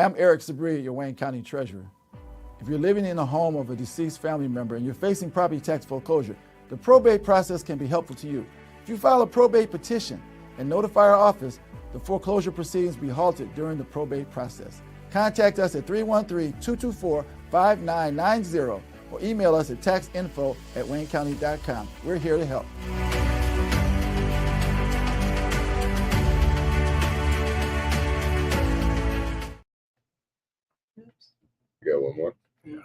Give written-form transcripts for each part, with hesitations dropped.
Hi, I'm Eric Sabri, your Wayne County Treasurer. If you're living in a home of a deceased family member and you're facing property tax foreclosure, the probate process can be helpful to you. If you file a probate petition and notify our office, the foreclosure proceedings will be halted during the probate process. Contact us at 313-224-5990 or email us at taxinfo@waynecounty.com. We're here to help. You got one more? Yeah.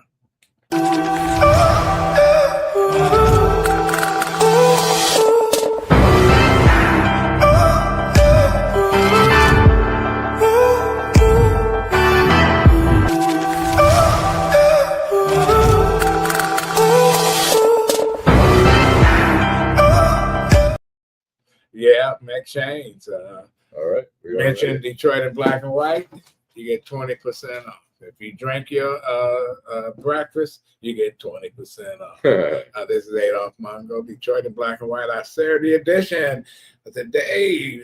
Yeah, McShane's. All right. Mention Detroit in black and white, you get 20% off. If you drink your breakfast, you get 20% off. This is Adolph Mongo, Detroit in black and white, our Saturday edition. Today,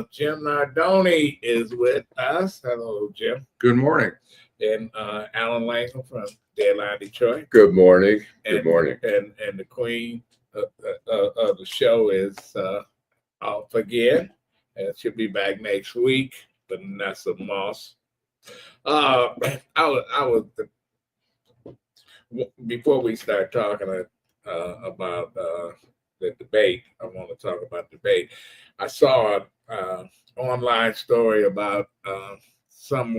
Jim Nardone is with us. Hello, Jim. Good morning. And Allan Lengel from Deadline Detroit. Good morning. Good morning. And the queen of the show is off again. And she'll be back next week, Vanessa Moss. Before we start talking about the debate, I want to talk about debate. I saw an online story about some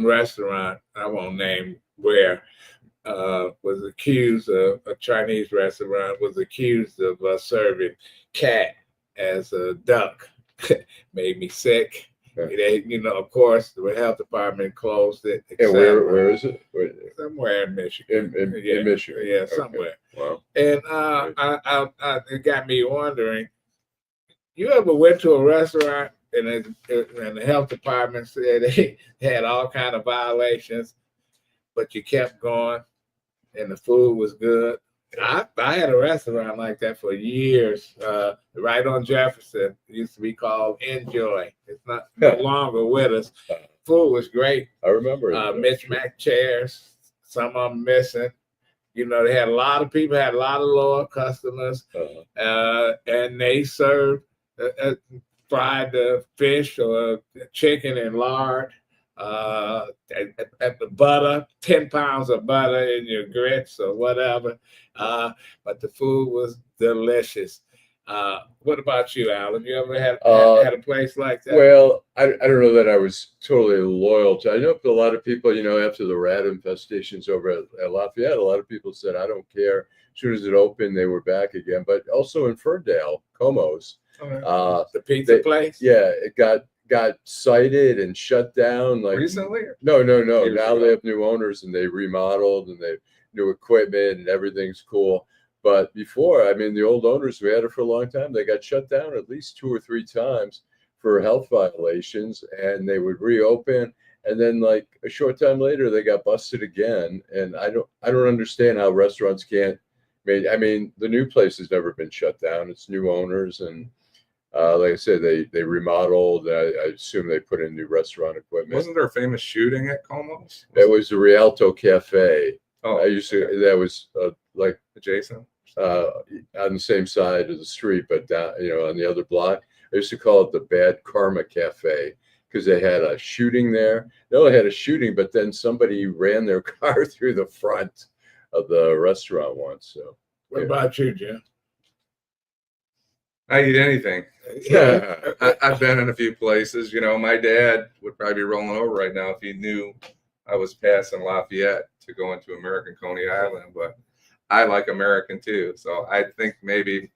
restaurant, I won't name where, was accused of, a Chinese restaurant was accused of serving cat as a duck. Made me sick. They, of course, the health department closed it. And where is it? Somewhere in Michigan. In Michigan. Yeah, somewhere. Okay. Wow. And it got me wondering, you ever went to a restaurant and the health department said they had all kind of violations, but you kept going and the food was good? I had a restaurant like that for years, right on Jefferson. It used to be called Enjoy. It's no longer with us. Food was great. I remember it. Mismatched chairs, some of them missing. They had a lot of people, had a lot of loyal customers, and they served fried fish or chicken in lard. At the butter, 10 pounds of butter in your grits or whatever. But the food was delicious. What about you, Alan? You ever had a place like that? Well, I don't know that I was totally loyal to. I know a lot of people, after the rat infestations over at Lafayette, a lot of people said, I don't care. As soon as it opened, they were back again. But also in Ferndale, Como's. The pizza place? Yeah, it got cited and shut down Recently? No. Now they have new owners and they remodeled and they have new equipment and everything's cool. But before, the old owners, we had it for a long time. They got shut down at least 2 or 3 times for health violations, and they would reopen. And then a short time later, they got busted again. And I don't understand how restaurants can't. The new place has never been shut down. It's new owners and. Like I said, they remodeled. I assume they put in new restaurant equipment. Wasn't there a famous shooting at Como's? It was the Rialto Cafe. Oh, that was adjacent on the same side of the street, but down, on the other block. I used to call it the Bad Karma Cafe because they had a shooting there. They only had a shooting, but then somebody ran their car through the front of the restaurant once. So, what about you, Jim? I eat anything. Yeah. I've been in a few places. My dad would probably be rolling over right now if he knew I was passing Lafayette to go into American Coney Island. But I like American too. So I think maybe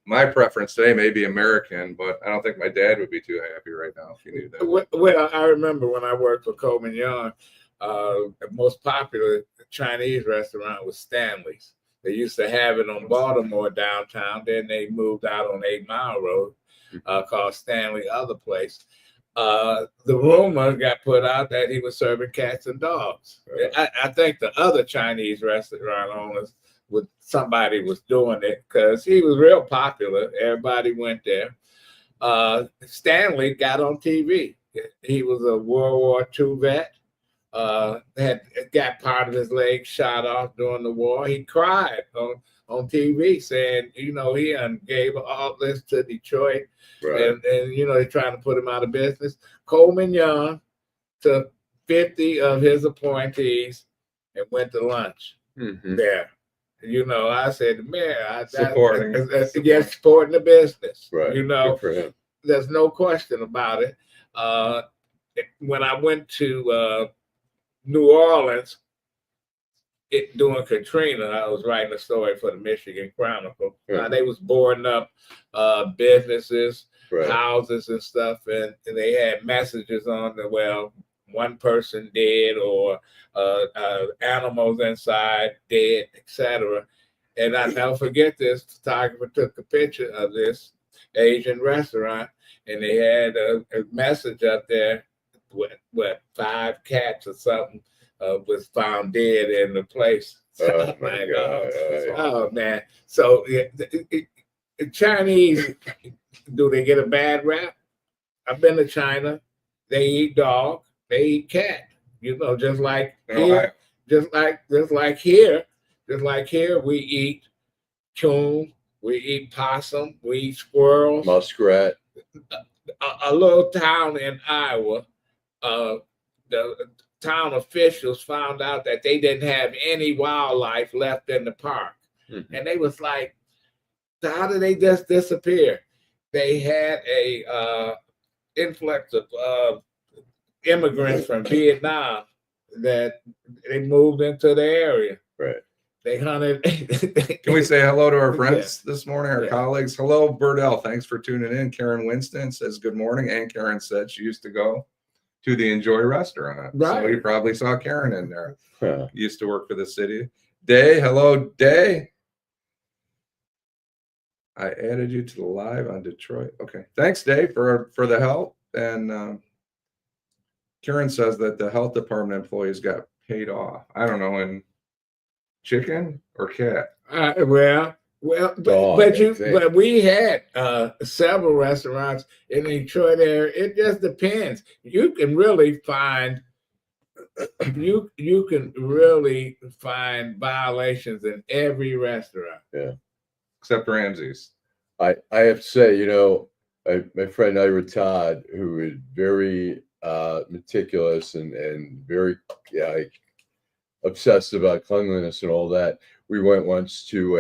my preference today may be American, but I don't think my dad would be too happy right now if he knew that. Well, I remember when I worked for Coleman Young, the most popular Chinese restaurant was Stanley's. They used to have it on Baltimore downtown. Then they moved out on 8 Mile Road, called Stanley Other Place. The rumor got put out that he was serving cats and dogs. I think the other Chinese restaurant owners, somebody was doing it because he was real popular. Everybody went there. Stanley got on TV. He was a World War II vet. Had got part of his leg shot off during the war. He cried on TV saying, he gave all this to Detroit, Right. and they're trying to put him out of business. Coleman Young took 50 of his appointees and went to lunch there. I said, man, supporting the business. Right. Good for him. There's no question about it. When I went to New Orleans, during Katrina, I was writing a story for the Michigan Chronicle. They was boarding up businesses, houses and stuff, and they had messages on the, well, one person dead, or animals inside dead, etc. And I never forget this. The photographer took a picture of this Asian restaurant, and they had a message up there. What 5 cats or something was found dead in the place. Oh my God! Oh man! So the Chinese, do they get a bad rap? I've been to China. They eat dog. They eat cat. Just like here. Just like here, we eat coon. We eat possum. We eat squirrels. Muskrat. A little town in Iowa. The town officials found out that they didn't have any wildlife left in the park. And they was like, so how did they just disappear? They had a influx of immigrants from Vietnam that they moved into the area. Right. They hunted. Can we say hello to our friends this morning, our colleagues? Hello, Burdell. Thanks for tuning in. Karen Winston says good morning. And Karen said she used to go to the Enjoy restaurant. Right. So you probably saw Karen in there. Used to work for the city. Day, hello, Day. I added you to the live on Detroit. Okay. Thanks, Day, for the help. And Karen says that the health department employees got paid off. I don't know, in chicken or cat? Well, but we had several restaurants in the Detroit area. It just depends. You can really find violations in every restaurant. Yeah, except Ramsey's. I have to say, my friend Ira Todd, who is very meticulous and very obsessed about cleanliness and all that. We went once to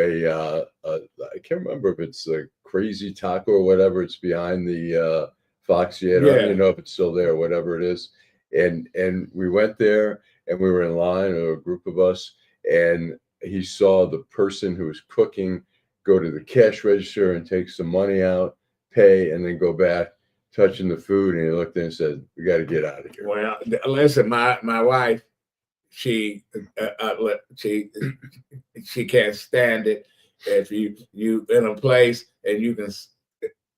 I can't remember if it's a Crazy Taco or whatever. It's behind the Fox Theater. I don't even know if it's still there, or whatever it is. And we went there, and we were in line, or a group of us, and he saw the person who was cooking go to the cash register and take some money out, pay, and then go back, touching the food. And he looked in and said, "We got to get out of here." Well, listen, my wife, she can't stand it if you in a place and you can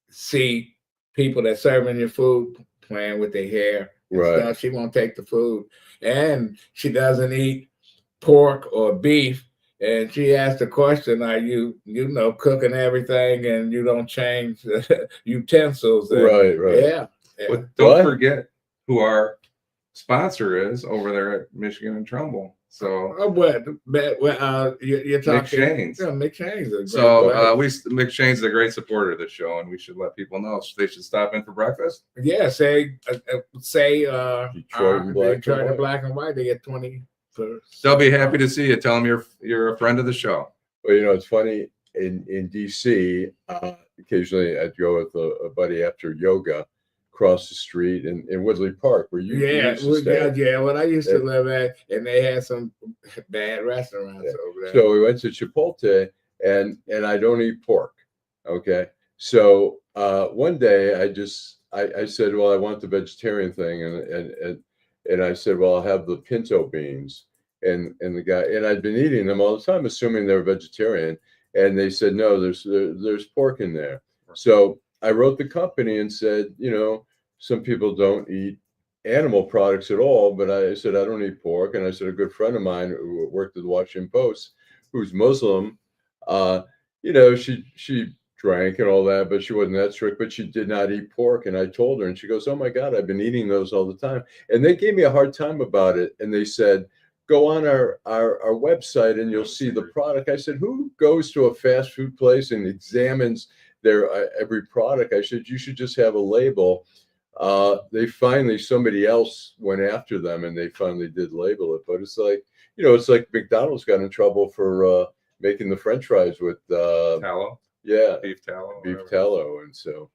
see people that serving your food playing with their hair. Right. Stuff. She won't take the food, and she doesn't eat pork or beef. And she asked the question, "Are you cooking everything and you don't change utensils?" And, right. Yeah. But don't forget who our sponsor is over there at Michigan and Trumbull. So you're talking McShane's. Yeah, McShane's. So McShane's is a great supporter of the show, and we should let people know they should stop in for breakfast. Yeah, say Detroit and Black and White. They get 20%. They'll be happy to see you. Tell them you're a friend of the show. Well, it's funny in DC. Occasionally, I'd go with a buddy after yoga across the street in Woodley Park, where you used to stay. When I used to live at, and they had some bad restaurants over there. So we went to Chipotle, and I don't eat pork. Okay, so one day I said, well, I want the vegetarian thing, and I said, well, I'll have the pinto beans, and the guy, and I'd been eating them all the time, assuming they were vegetarian, and they said, no, there's pork in there. So I wrote the company and said, some people don't eat animal products at all, but I said, I don't eat pork. And I said, a good friend of mine who worked at the Washington Post, who's Muslim, she drank and all that, but she wasn't that strict, but she did not eat pork. And I told her, and she goes, "Oh my God, I've been eating those all the time." And they gave me a hard time about it. And they said, "Go on our website and you'll see the product." I said, "Who goes to a fast food place and examines their every product?" I said, "You should just have a label." Somebody else went after them and they finally did label it. But it's like, it's like McDonald's got in trouble for making the French fries with Tallow. yeah, Beef tallow. beef whatever. tallow. And so,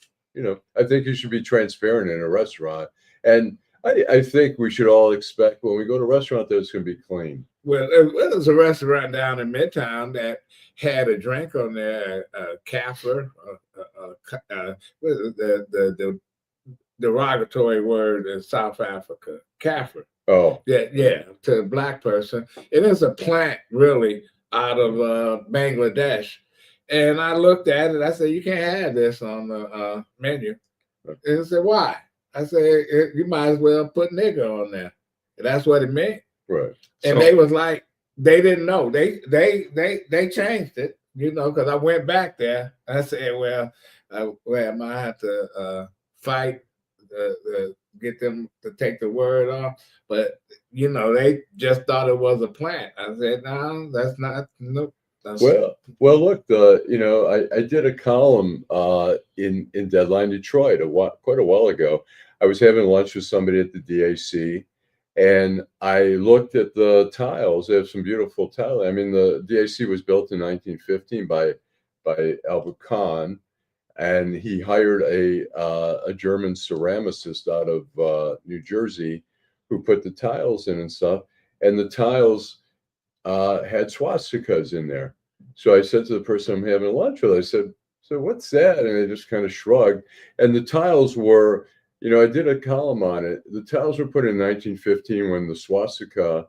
I think you should be transparent in a restaurant. And I think we should all expect when we go to a restaurant that it's going to be clean. Well, there was a restaurant down in Midtown that had a drink on there, kaffir, the derogatory word in South Africa, kaffir. Oh, Yeah, to a black person. It is a plant really out of Bangladesh. And I looked at it, I said, "You can't have this on the menu." And I said, "Why?" I said, "You might as well put nigger on there." And that's what it meant. right. And they was like, they didn't know. They changed it, because I went back there. I said, well, I might have to fight get them to take the word off. But they just thought it was a plant. I said, no, that's not. Nope. Well, look, I did a column in Deadline Detroit quite a while ago. I was having lunch with somebody at the DAC, and I looked at the tiles. They have some beautiful tiles. I mean, the DAC was built in 1915 by Albert Kahn, and he hired a German ceramicist out of New Jersey who put the tiles in and stuff. And the tiles had swastikas in there. So I said to the person I'm having lunch with, I said, "So what's that?" And they just kind of shrugged. And the tiles were, I did a column on it. The tiles were put in 1915 when the swastika,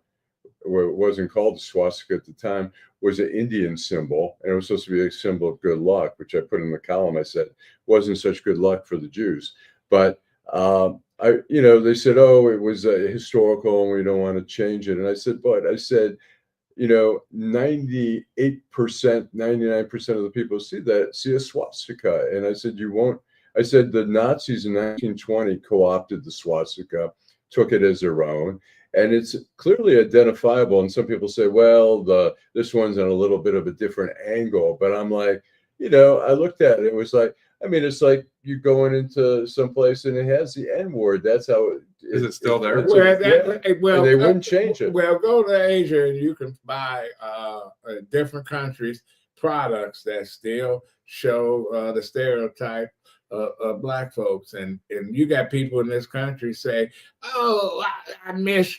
wasn't called the swastika at the time, was an Indian symbol. And it was supposed to be a symbol of good luck, which I put in the column. I said, wasn't such good luck for the Jews. But, they said, "Oh, it was historical and we don't want to change it." And I said, 98%, 99% of the people see a swastika. And I said, the Nazis in 1920 co-opted the swastika, took it as their own, and it's clearly identifiable. And some people say, well, this one's on a little bit of a different angle. But I'm like, I looked at it. It was like, it's like you going into some place and it has the N word. That's how Is it still there? And they wouldn't change it. Well, go to Asia and you can buy different countries' products that still show the stereotype of Black folks. And you got people in this country say, "Oh, I miss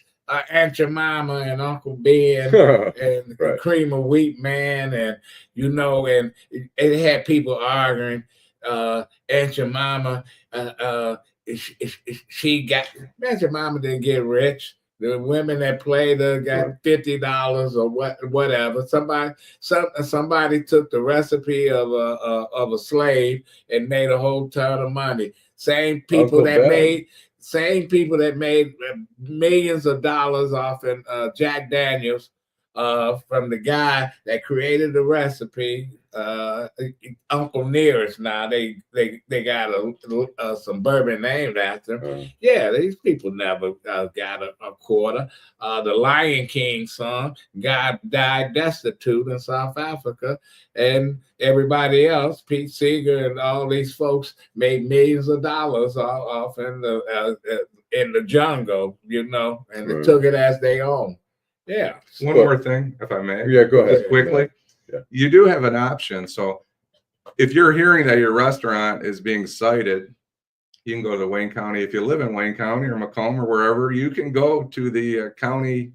Aunt Jemima and Uncle Ben and Right. Cream of Wheat Man." And, and it had people arguing, Aunt Jemima, she got, Aunt Jemima didn't get rich. The women that played her got $50 or whatever. Somebody took the recipe of a slave and made a whole ton of money. Same people that made millions of dollars off in Jack Daniels from the guy that created the recipe. Uncle Nearest now they got some bourbon named after him. Yeah, these people never got a quarter. The Lion King son died destitute in South Africa, and everybody else, Pete Seeger and all these folks, made millions of dollars off in the jungle, and they took it as their own. Yeah. One more thing, if I may. Yeah, go ahead. Just quickly. Yeah. You do have an option. So if you're hearing that your restaurant is being cited, you can go to Wayne County. If you live in Wayne County or Macomb or wherever, you can go to the county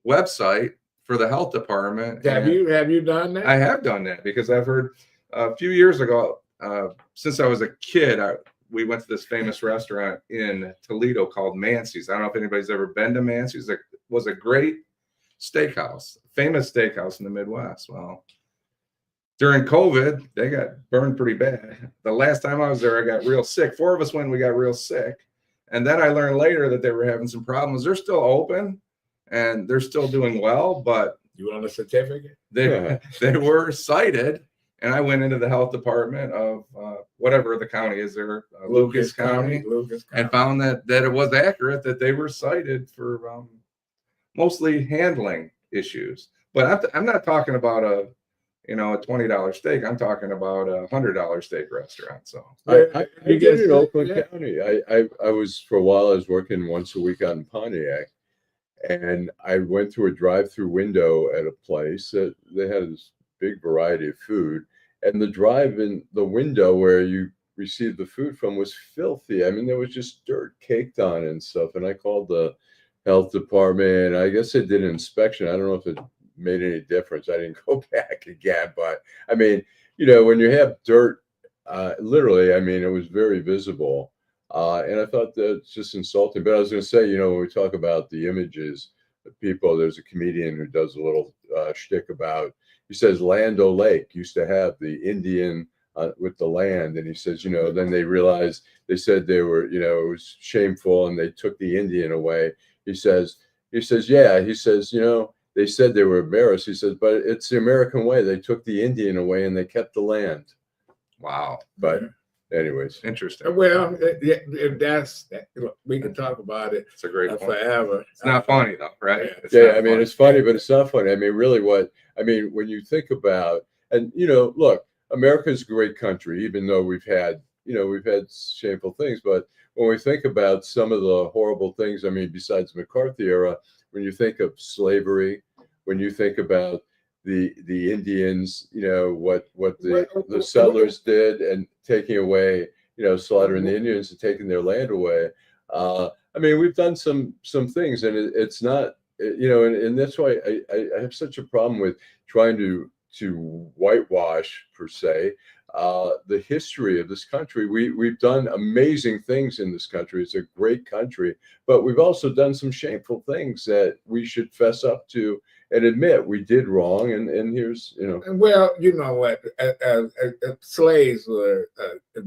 website for the health department. Have you done that? I have done that because I've heard a few years ago, since I was a kid, we went to this famous restaurant in Toledo called Mancy's. I don't know if anybody's ever been to Mancy's. It was a great steakhouse, famous steakhouse in the Midwest. Well, during COVID, they got burned pretty bad. The last time I was there, I got real sick. 4 of us went, we got real sick. And then I learned later that they were having some problems. They're still open and they're still doing well, but you want a certificate? They were cited And I went into the health department of whatever the county is there, Lucas County, and found that it was accurate that they were cited for mostly handling issues. But I'm not talking about a $20 steak. I'm talking about a $100 steak restaurant. So I did in Oakland County. I was, for a while, I was working once a week out in Pontiac, and I went through a drive-through window at a place that they had this big variety of food, and the the window where you received the food from was filthy. I mean, there was just dirt caked on it and stuff. And I called the health department. I guess they did an inspection. I don't know if it made any difference. I didn't go back again, but I mean, when you have dirt, literally, I mean, it was very visible. And I thought that's just insulting. But I was going to say, when we talk about the images of people, there's a comedian who does a little shtick about, he says Land O'Lake used to have the Indian with the land. And he says, then they realized, they said they were, it was shameful and they took the Indian away. He says, yeah, he says, they said they were embarrassed. He says, but it's the American way. They took the Indian away and they kept the land. Wow. But anyways. Interesting. Well, we can talk about it. It's a great point. Forever. It's not funny though, right? I mean, it's funny, but it's not funny. I mean, really when you think about, and look, America's a great country, even though we've had shameful things. But when we think about some of the horrible things, I mean, besides the McCarthy era, when you think of slavery, when you think about the Indians, what the settlers did and taking away, slaughtering the Indians and taking their land away. I mean, we've done some things, and it's not, and that's why I have such a problem with trying to whitewash, per se, the history of this country. We've done amazing things in this country. It's a great country, but we've also done some shameful things that we should fess up to and admit we did wrong. And here's, Well, you know what? Slaves were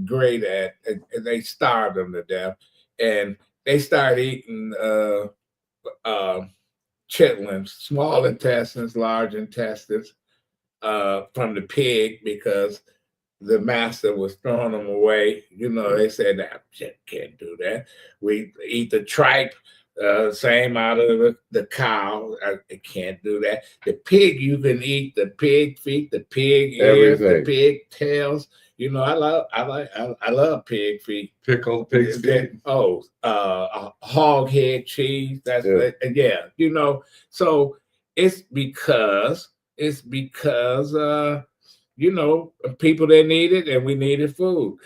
great at, they starved them to death, and they started eating chitlins, small intestines, large intestines, from the pig, because the master was throwing them away. They said, that can't do that. We eat the tripe, same out of the cow. I can't do that. The pig, you can eat the pig feet, the pig ears, the pig tails. I love pig feet. Pickled pig's feet. Hog head cheese. That's So it's because people that need it, and we needed food.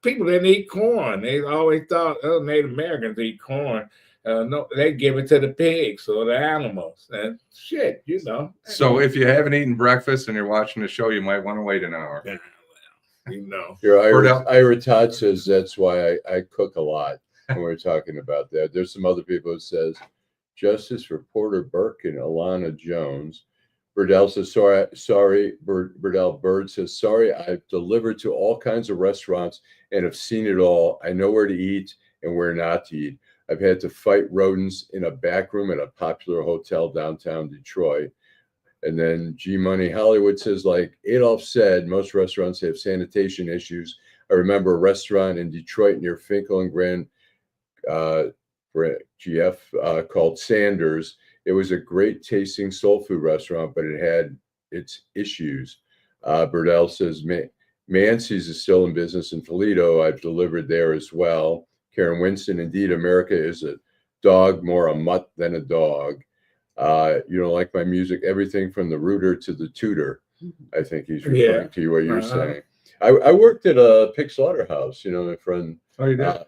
People that eat corn, they always thought, Native Americans eat corn. No, they give it to the pigs or the animals and shit, So if you haven't eaten breakfast and you're watching the show, you might want to wait an hour. Your Ira Todd says that's why I cook a lot when we're talking about that. There's some other people who says, Justice for Porter Burke and Alana Jones. Burdell says, sorry. Burdell Bird says, sorry, I've delivered to all kinds of restaurants and have seen it all. I know where to eat and where not to eat. I've had to fight rodents in a back room at a popular hotel downtown Detroit. And then G Money Hollywood says, like Adolph said, most restaurants have sanitation issues. I remember a restaurant in Detroit near Finkel and Grand GF called Sanders. It was a great tasting soul food restaurant, but it had its issues. Burdell says, Mancy's is still in business in Toledo. I've delivered there as well. Karen Winston, indeed, America is a dog, more a mutt than a dog. You don't like my music, everything from the rooter to the tutor. I think he's referring to what you're saying. I worked at a pig slaughterhouse, my friend. Oh, you did?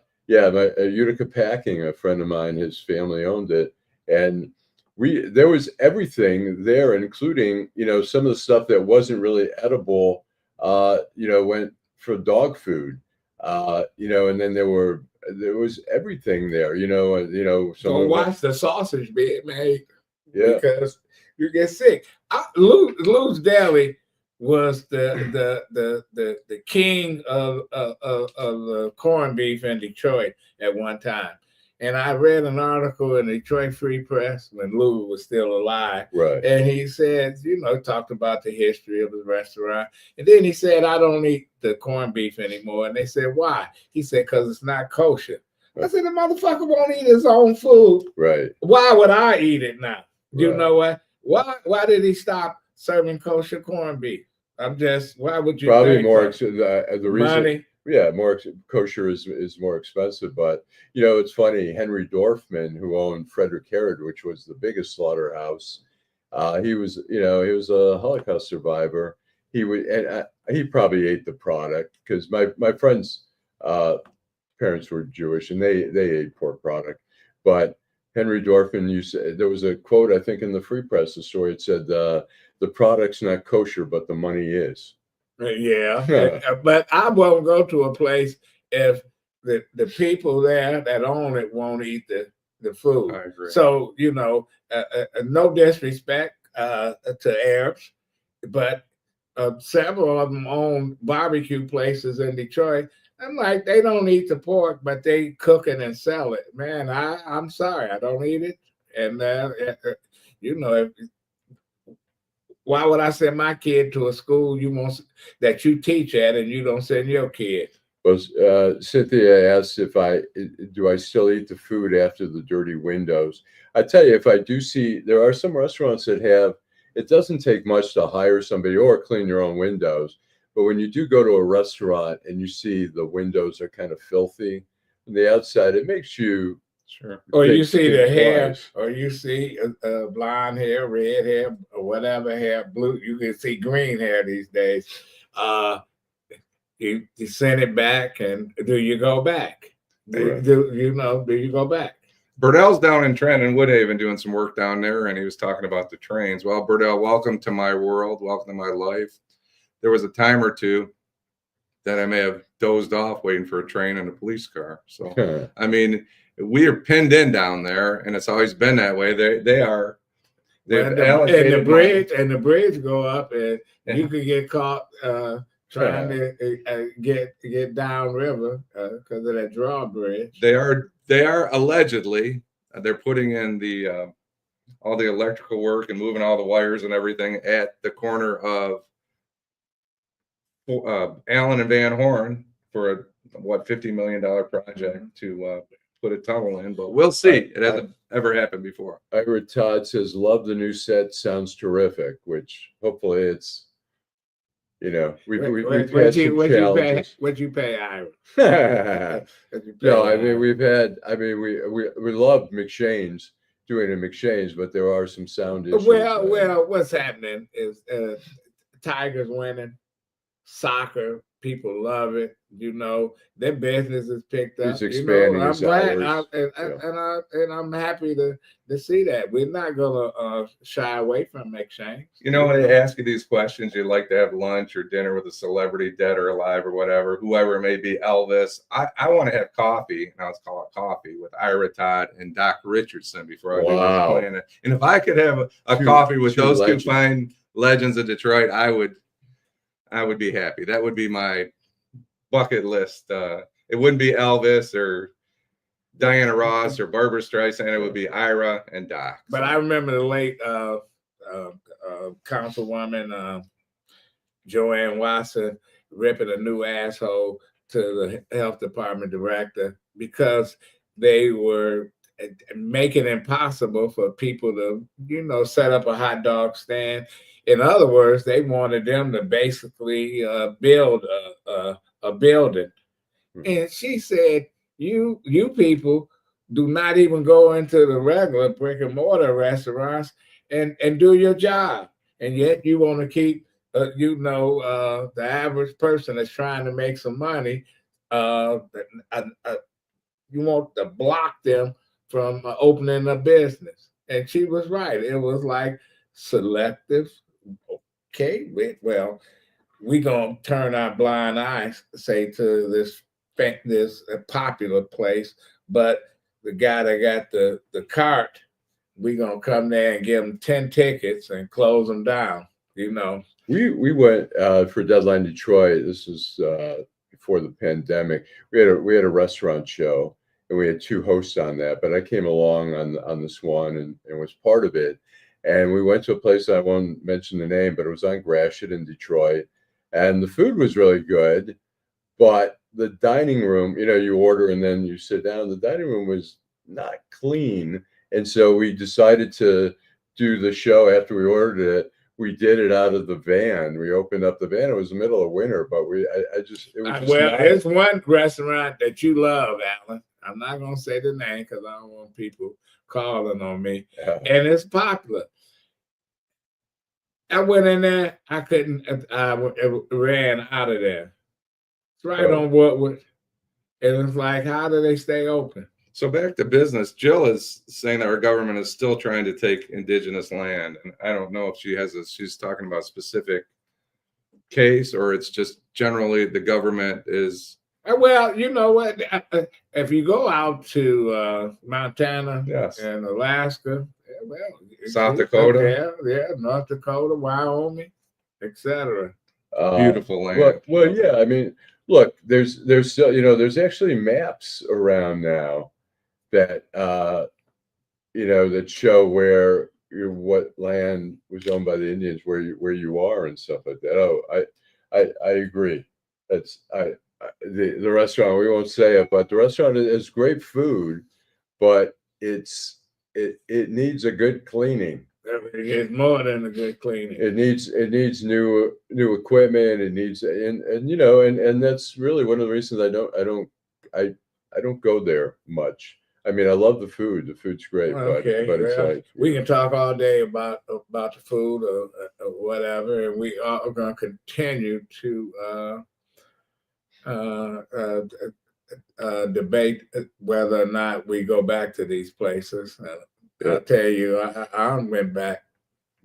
Utica Packing, a friend of mine, his family owned it. And there was everything there, including, some of the stuff that wasn't really edible, went for dog food, and then there was everything there, So watch the sausage being made, because you get sick. Lou's Deli was the king of corned beef in Detroit at one time. And I read an article in the Detroit Free Press when Lou was still alive. Right. And he said, talked about the history of his restaurant. And then he said, I don't eat the corned beef anymore. And they said, why? He said, because it's not kosher. I said, the motherfucker won't eat his own food. Right. Why would I eat it now? You Right. know what? Why did he stop serving kosher corned beef? Why would you probably think more so? the reason Money? Yeah, more kosher is more expensive. But it's funny, Henry Dorfman, who owned Frederick Herod, which was the biggest slaughterhouse, he was a Holocaust survivor. He probably ate the product, because my friends parents were Jewish, and they ate pork product. But Henry Dorfman, there was a quote, I think, in the Free Press, the story. It said, the product's not kosher, but the money is. Yeah. But I won't go to a place if the people there that own it won't eat the food. I agree. So, no disrespect to Arabs, but several of them own barbecue places in Detroit. I'm like, they don't eat the pork, but they cook it and sell it. Man, I'm sorry, I don't eat it. And why would I send my kid to a school that you teach at, and you don't send your kid? Well, Cynthia asked if do I still eat the food after the dirty windows. I tell you, if I do see, there are some restaurants that have, it doesn't take much to hire somebody or clean your own windows. But when you do go to a restaurant and you see the windows are kind of filthy on the outside, it makes you Sure. Or you see the think hair, twice. or you see blonde hair, red hair, or whatever hair, blue. You can see green hair these days. You send it back, and do you go back? Right. Do you go back? Burdell's down in Trenton, Woodhaven, doing some work down there, and he was talking about the trains. Well, Burdell, welcome to my world. Welcome to my life. There was a time or two that I may have dozed off waiting for a train and a police car. So, I mean, we are pinned in down there, and it's always been that way. They've allocated the bridge go up, and you could get caught trying to get down river because of that drawbridge. They are allegedly they're putting in the all the electrical work and moving all the wires and everything at the corner of Allen and Van Horn for a $50 million project to put a tunnel in, but we'll see. It hasn't ever happened before. Ira Todd says, love the new set, sounds terrific, which hopefully it's, we've had some challenges. What'd you pay, Ira? No, I mean, we love McShane's, doing a McShane's, but there are some sound issues. Well, what's happening is Tigers winning, soccer, people love it. Their business is picked up. It's expanding. I'm glad, hours. and I'm happy to see that. We're not gonna shy away from McShane. When they ask you these questions, you'd like to have lunch or dinner with a celebrity, dead or alive or whatever, whoever it may be, Elvis. I want to have coffee, and I'll call it coffee, with Ira Todd and Doc Richardson before I do this plan. And if I could have a coffee with those legends. Two fine legends of Detroit, I would be happy. That would be my bucket list. It wouldn't be Elvis or Diana Ross or Barbara Streisand. It would be Ira and Doc. But I remember the late Councilwoman Joanne Watson ripping a new asshole to the health department director because they were making it impossible for people to, set up a hot dog stand. In other words, they wanted them to basically build a building. And she said, you people do not even go into the regular brick and mortar restaurants and do your job. And yet you want to keep, the average person that's trying to make some money, you want to block them from opening a business. And she was right. It was like selective. Okay, well, we're going to turn our blind eyes, say, to this popular place, but the guy that got the cart, we're going to come there and give him 10 tickets and close them down, We went for Deadline Detroit. This was before the pandemic. We had a restaurant show, and we had two hosts on that. But I came along on this one and was part of it. And we went to a place, I won't mention the name, but it was on Gratiot in Detroit, and the food was really good. But the dining room, you order and then you sit down. The dining room was not clean, and so we decided to do the show after we ordered it. We did it out of the van. We opened up the van. It was the middle of winter, but it was just well, it's one restaurant that you love, Allan. I'm not gonna say the name because I don't want people calling on me. Yeah. And it's popular. I went in there. I couldn't. I ran out of there. It's right on Woodward, and it's like, how do they stay open? So back to business, Jill is saying that our government is still trying to take indigenous land, and I don't know if she's talking about a specific case or it's just generally the government is. Well, you know what? If you go out to Montana Yes. and Alaska, well, South Dakota, yeah, North Dakota, Wyoming, etc. Beautiful land. Well, yeah. I mean, look, there's still, there's actually maps around now that that show where what land was owned by the Indians, where you are and stuff like that. Oh, I agree. That's the restaurant, we won't say it, but the restaurant is great food, but it needs a good cleaning. It's more than a good cleaning. It needs new equipment. It needs and that's really one of the reasons I don't go there much. I mean, I love the food. The food's great, but it's like we can talk all day about the food or whatever, and we are going to continue to debate whether or not we go back to these places. I'll tell you, I went back,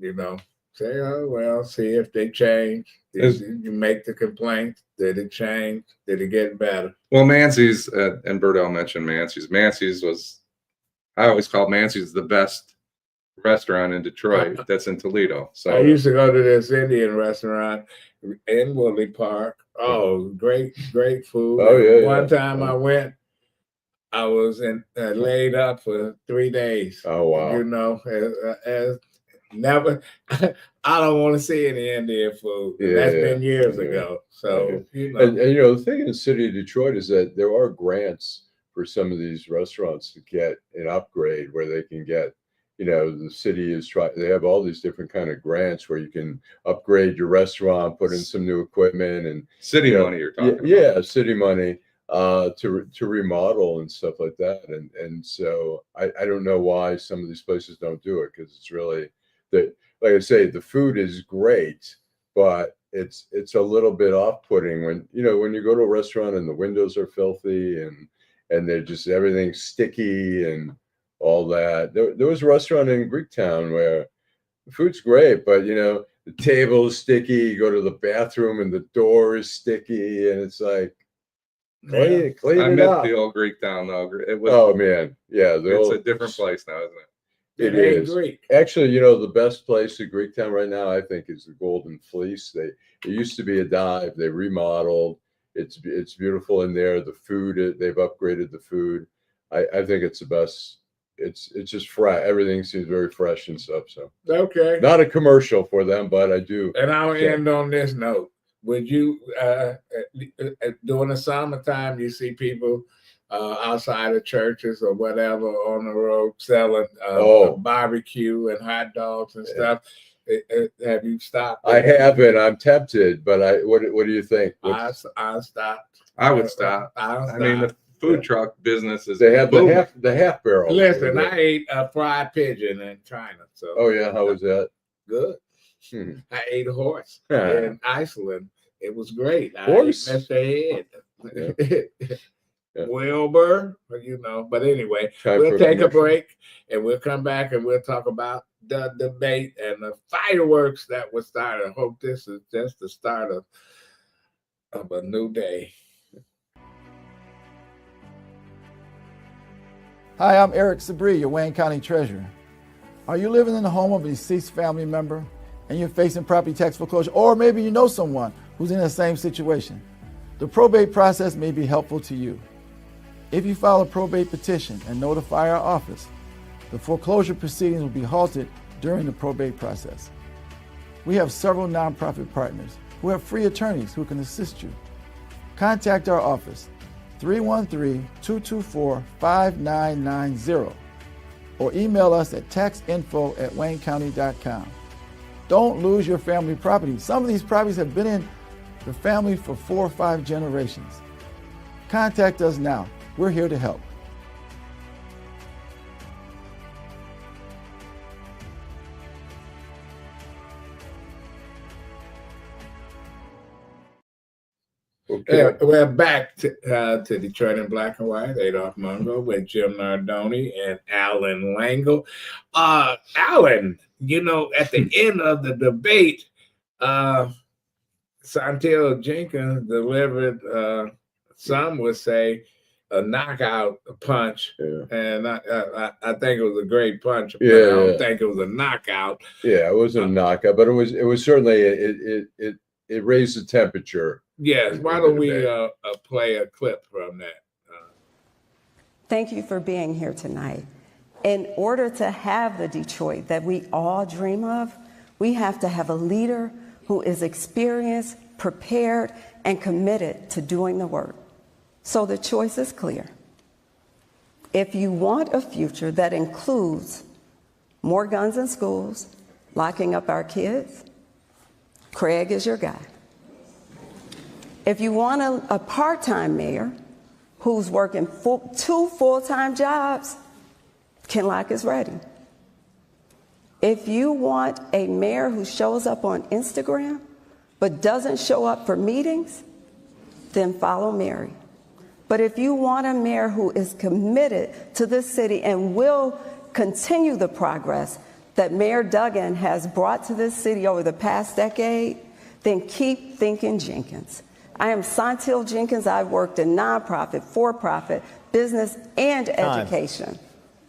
say, oh, well, see if they change. You make the complaint. Did it change? Did it get better? Well, Mancy's, and Burdell mentioned Mancy's. I always call Mancy's the best restaurant in Detroit that's in Toledo. So I used to go to this Indian restaurant in Woodley Park. Oh, great food. Oh, yeah. One time I went, I was laid up for 3 days. Oh, wow. Never. I don't want to see any Indian food. That's been years ago. So and the thing in the city of Detroit is that there are grants for some of these restaurants to get an upgrade where they can get. The city is trying. They have all these different kind of grants where you can upgrade your restaurant, put in some new equipment, and city money. You're talking about. Yeah, city money to remodel and stuff like that. And so I don't know why some of these places don't do it, because it's really like I say, the food is great, but it's a little bit off-putting when you go to a restaurant and the windows are filthy and they're just everything's sticky and all that. There was a restaurant in Greektown where the food's great, but the table is sticky. You go to the bathroom and the door is sticky, and it's like clean it up. I miss the old Greektown though. It was. Oh man, yeah. It's a different place now, isn't it? It is. Greek. Actually, the best place in Greektown right now, I think, is the Golden Fleece. It used to be a dive. They remodeled. It's beautiful in there. The food, they've upgraded the food. I think it's the best. It's just fresh. Everything seems very fresh and stuff. So okay, not a commercial for them, but I do. And I'll end on this note. Would you during the summertime you see people outside of churches or whatever on the road selling barbecue and hot dogs and stuff? Have you stopped? I haven't. I'm tempted, but what do you think? I stopped. I would stop. I mean, the food truck business is. They have the half barrel. Listen, I ate a fried pigeon in China. So. Oh yeah, how was that? Good. I ate a horse in Iceland. It was great. Horse? I messed their head. Wilbur, but anyway, we'll take a break and we'll come back and we'll talk about the debate and the fireworks that was started. I hope this is just the start of a new day. Hi, I'm Eric Sabri, your Wayne County Treasurer. Are you living in the home of a deceased family member and you're facing property tax foreclosure, or maybe you know someone who's in the same situation? The probate process may be helpful to you. If you file a probate petition and notify our office, the foreclosure proceedings will be halted during the probate process. We have several nonprofit partners who have free attorneys who can assist you. Contact our office, 313-224-5990, or email us at taxinfo@waynecounty.com. Don't lose your family property. Some of these properties have been in the family for 4 or 5 generations. Contact us now. We're here to help. Okay. Yeah, we're back to Detroit in Black and White, Adolph Mongo with Jim Nardone and Allan Lengel. Allan, you know, at the end of the debate, Saunteel Jenkins delivered, some would say, a knockout punch. Yeah. And I think it was a great punch, but I don't think it was a knockout. Yeah, it wasn't a knockout, but it was certainly, it raised the temperature. Yes, why don't we play a clip from that? Thank you for being here tonight. In order to have the Detroit that we all dream of, we have to have a leader who is experienced, prepared, and committed to doing the work. So the choice is clear. If you want a future that includes more guns in schools, locking up our kids, Craig is your guy. If you want a part-time mayor who's working 2 full-time jobs, Kinlock is ready. If you want a mayor who shows up on Instagram but doesn't show up for meetings, then follow Mary. But if you want a mayor who is committed to this city and will continue the progress that Mayor Duggan has brought to this city over the past decade, then keep thinking Jenkins. I am Saunteel Jenkins. I've worked in nonprofit, for-profit, business, and education.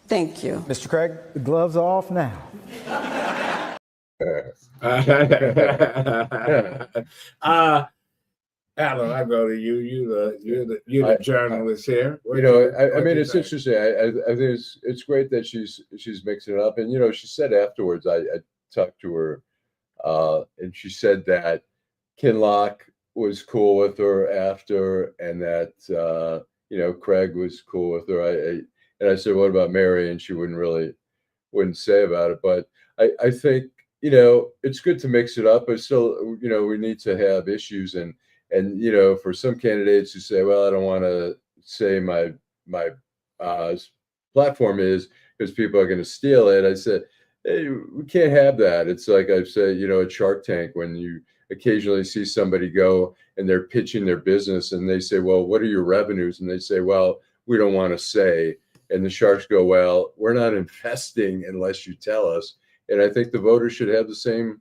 Thank you. Mr. Craig, the gloves are off now. Allan, I go to you. You're the journalist here. I mean, it's interesting. I think it's great that she's mixing it up. And she said afterwards, I talked to her, and she said that Kinlock was cool with her after, and that Craig was cool with her. And I said, what about Mary? And she wouldn't say about it. But I think it's good to mix it up, but still we need to have issues, and for some candidates who say, well, I don't want to say my platform is because people are going to steal it. I said, hey, we can't have that. It's like I say, at Shark Tank, when you occasionally see somebody go and they're pitching their business and they say, well, what are your revenues? And they say, well, we don't want to say. And the sharks go, well, we're not investing unless you tell us. And I think the voters should have the same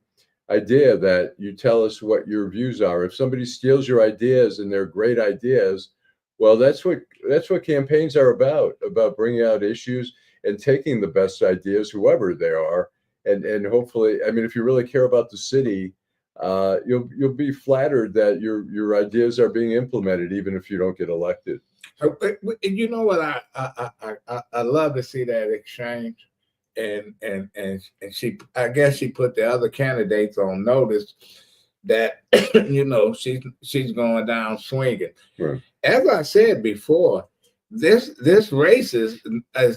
idea, that you tell us what your views are. If somebody steals your ideas and they're great ideas, well, that's what campaigns are about bringing out issues and taking the best ideas, whoever they are. And hopefully, I mean, if you really care about the city, you'll be flattered that your ideas are being implemented, even if you don't get elected. You know what? I love to see that exchange, and she, I guess she put the other candidates on notice that she's going down swinging. Right. As I said before, this race is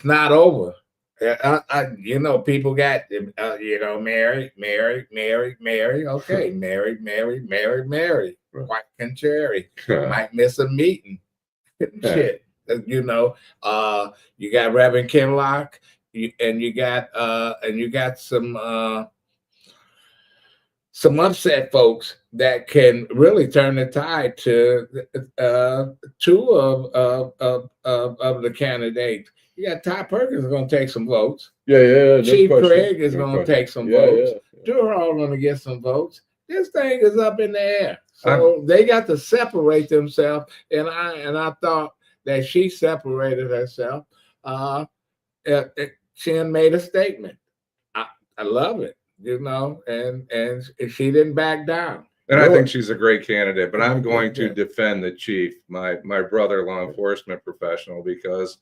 not over. People got Mary. Okay, Mary. White contrary. Might miss a meeting. Shit. You got Reverend Kinlock, and you got some upset folks that can really turn the tide to two of the candidates. You got Ty Perkins is going to take some votes. Yeah. Chief Craig is going to take some votes. They're all going to get some votes. This thing is up in the air. So they got to separate themselves. And I thought that she separated herself. She made a statement. I love it, and she didn't back down. And I think she's a great candidate, but I'm going to defend the chief, my brother, law enforcement professional, because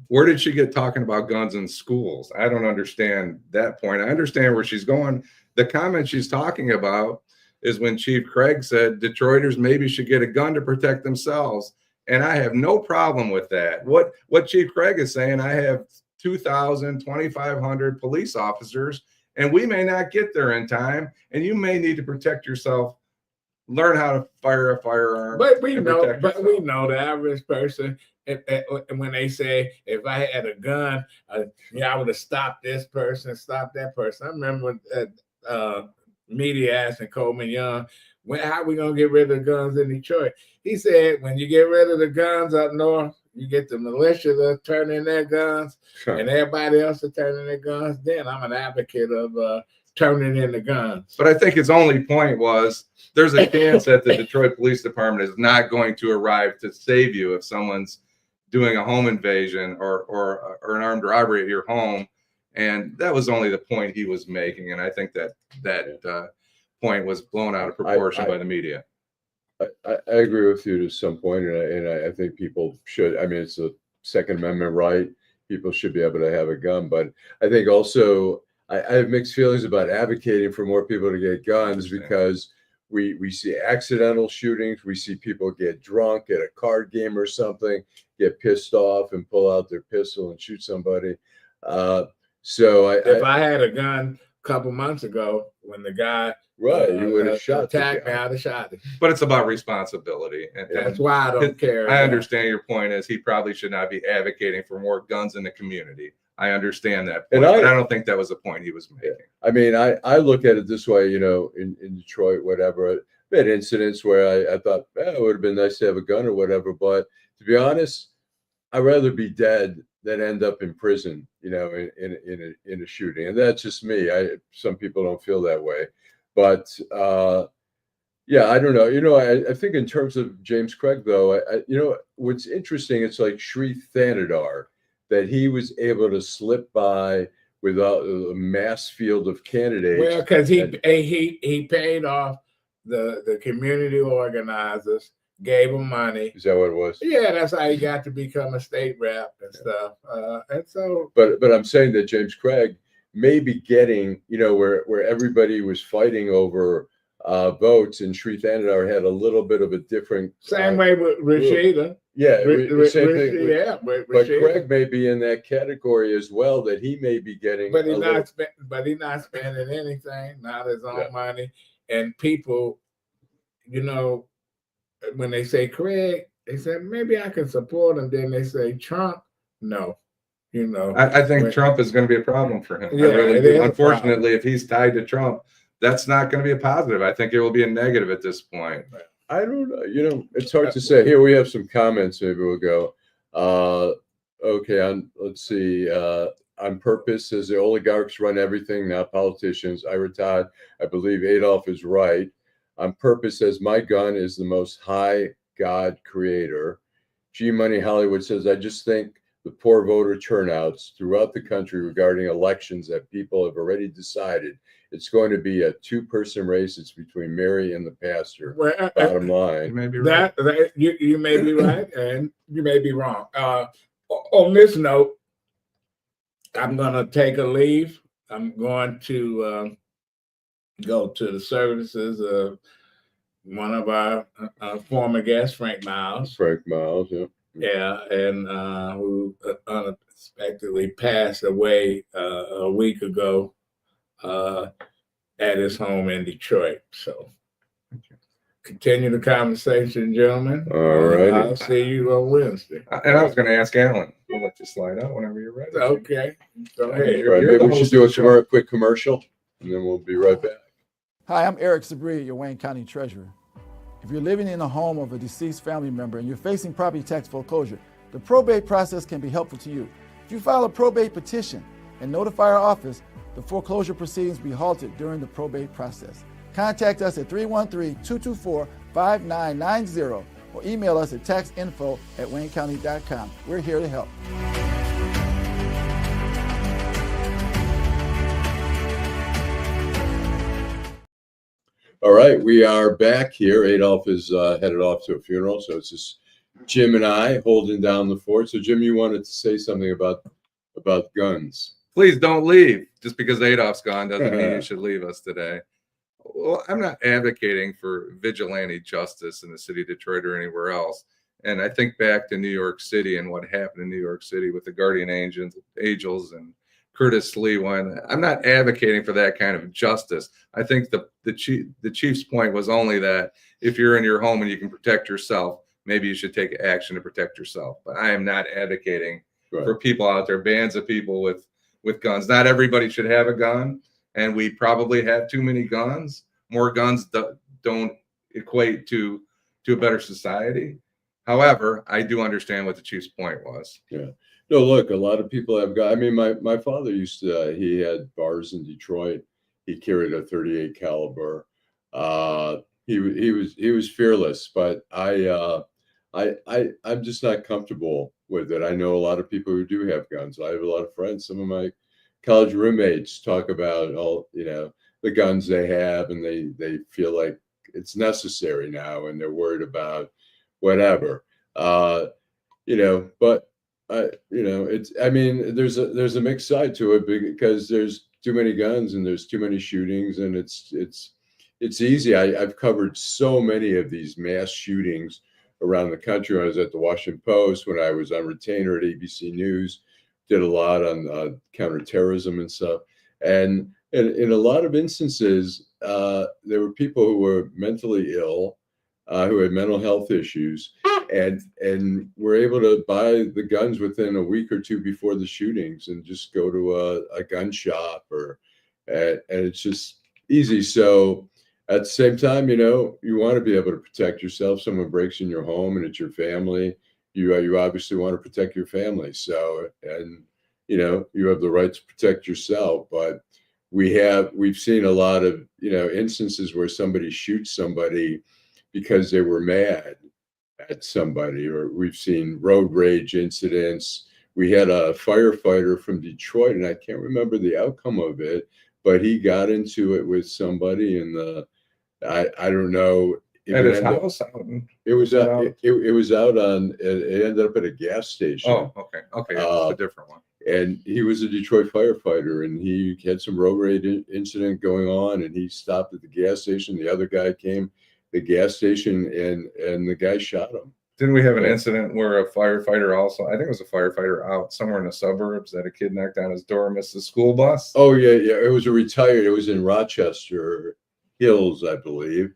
where did she get talking about guns in schools? I don't understand that point. I understand where she's going. The comment she's talking about is when Chief Craig said Detroiters maybe should get a gun to protect themselves. And I have no problem with that. What Chief Craig is saying, I have 2,000, 2,500 police officers, and we may not get there in time, and you may need to protect yourself. Learn how to fire a firearm. But we know the average person. When they say, if I had a gun, I would have stopped this person, stopped that person. I remember media asking Coleman Young, how are we going to get rid of the guns in Detroit? He said, when you get rid of the guns up north, you get the militia to turn in their guns, and everybody else to turn in their guns. Then I'm an advocate of turning in the guns. But I think his only point was there's a chance that the Detroit Police Department is not going to arrive to save you if someone's doing a home invasion or an armed robbery at your home. And that was only the point he was making. And I think that point was blown out of proportion by the media. I agree with you to some point, and I think people should. I mean, it's a Second Amendment right. People should be able to have a gun, but I think also I have mixed feelings about advocating for more people to get guns, because we see accidental shootings. We see people get drunk at a card game or something, get pissed off and pull out their pistol and shoot somebody. If I had a gun a couple months ago, when the guy you would have shot attacked me, I'd have shot him. But it's about responsibility. And that's why I don't care. I understand your point is he probably should not be advocating for more guns in the community. I understand that point, but I don't think that was the point he was making. I mean, I look at it this way, in Detroit, whatever, I've had incidents where I thought, it would have been nice to have a gun or whatever. But to be honest, I'd rather be dead than end up in prison, in a shooting. And that's just me. Some people don't feel that way. But I don't know. I think in terms of James Craig, though, what's interesting, it's like Sri Thanadar, that he was able to slip by without a mass field of candidates. Well, because he paid off the community organizers, gave them money. Is that what it was? Yeah, that's how he got to become a state rep and stuff. And so, but I'm saying that James Craig may be getting, where everybody was fighting over votes, and Sri Thanadar had a little bit of a different. Same way with Rashida. Yeah, same thing. But Craig may be in that category as well, that he may be getting. But he's not spending anything, not his own money. And people, when they say Craig, they say maybe I can support him. Then they say Trump, no. I think Trump is going to be a problem for him. Yeah, unfortunately, if he's tied to Trump, that's not going to be a positive. I think it will be a negative at this point. I don't know. It's hard to say. Here we have some comments. Maybe we'll go. Okay, let's see. On purpose, says the oligarchs run everything, not politicians. Ira Todd, I believe Adolph is right. On purpose says my gun is the most high God creator. G Money Hollywood says I just think the poor voter turnouts throughout the country regarding elections that people have already decided it's going to be a two-person race. It's between Mary and the pastor. Well, bottom line. You may be right. You may be right, and you may be wrong. On this note, I'm going to take a leave. I'm going to go to the services of one of our former guests, Frank Miles. Frank Miles, yeah. Yeah, and who unexpectedly passed away a week ago at his home in Detroit. So continue the conversation, gentlemen. All right. I'll see you on Wednesday. And I was going to ask Allan. We'll let you slide out whenever you're ready. Okay. Go ahead. Right, maybe we should do a quick commercial, and then we'll be right back. Hi, I'm Eric Sabri, your Wayne County Treasurer. If you're living in a home of a deceased family member and you're facing property tax foreclosure, the probate process can be helpful to you. If you file a probate petition and notify our office, the foreclosure proceedings will be halted during the probate process. Contact us at 313-224-5990 or email us at taxinfo@waynecounty.com. We're here to help. All right, we are back here. Adolph is headed off to a funeral, so it's just Jim and I holding down the fort. So, Jim, you wanted to say something about guns? Please don't leave. Just because Adolph's gone doesn't mean you should leave us today. Well, I'm not advocating for vigilante justice in the city of Detroit or anywhere else. And I think back to New York City and what happened in New York City with the Guardian Angels and Curtis Lee one. I'm not advocating for that kind of justice. I think the chief's point was only that if you're in your home and you can protect yourself, maybe you should take action to protect yourself. But I am not advocating for people out there, bands of people with guns. Not everybody should have a gun, and we probably have too many guns. More guns don't equate to a better society. However, I do understand what the chief's point was. Yeah. No, look, a lot of people have got. I mean, my father used to. He had bars in Detroit. He carried a .38 caliber. He was fearless, but I'm just not comfortable with it. I know a lot of people who do have guns. I have a lot of friends. Some of my college roommates talk about all the guns they have, and they feel like it's necessary now, and they're worried about whatever. But it's. I mean, there's a mixed side to it because there's too many guns and there's too many shootings, and it's easy. I've covered so many of these mass shootings around the country. When I was at the Washington Post, when I was on retainer at ABC News, did a lot on counterterrorism and stuff. And in a lot of instances, there were people who were mentally ill, who had mental health issues, and were able to buy the guns within a week or two before the shootings and just go to a gun shop and it's just easy. So at the same time, you want to be able to protect yourself. Someone breaks in your home and it's your family. You obviously want to protect your family. So, and you have the right to protect yourself. But we've seen a lot of instances where somebody shoots somebody because they were mad at somebody, or we've seen road rage incidents. We had a firefighter from Detroit, and I can't remember the outcome of it, but he got into it with somebody, and I don't know. At his house? It was out on. It ended up at a gas station. Oh, okay, it's a different one. And he was a Detroit firefighter, and he had some road rage incident going on, and he stopped at the gas station. The other guy came, the gas station, and the guy shot him. Didn't we have an incident where a firefighter also, I think it was a firefighter out somewhere in the suburbs, that a kid knocked on his door, missed the school bus? Oh, yeah. It was it was in Rochester Hills, I believe.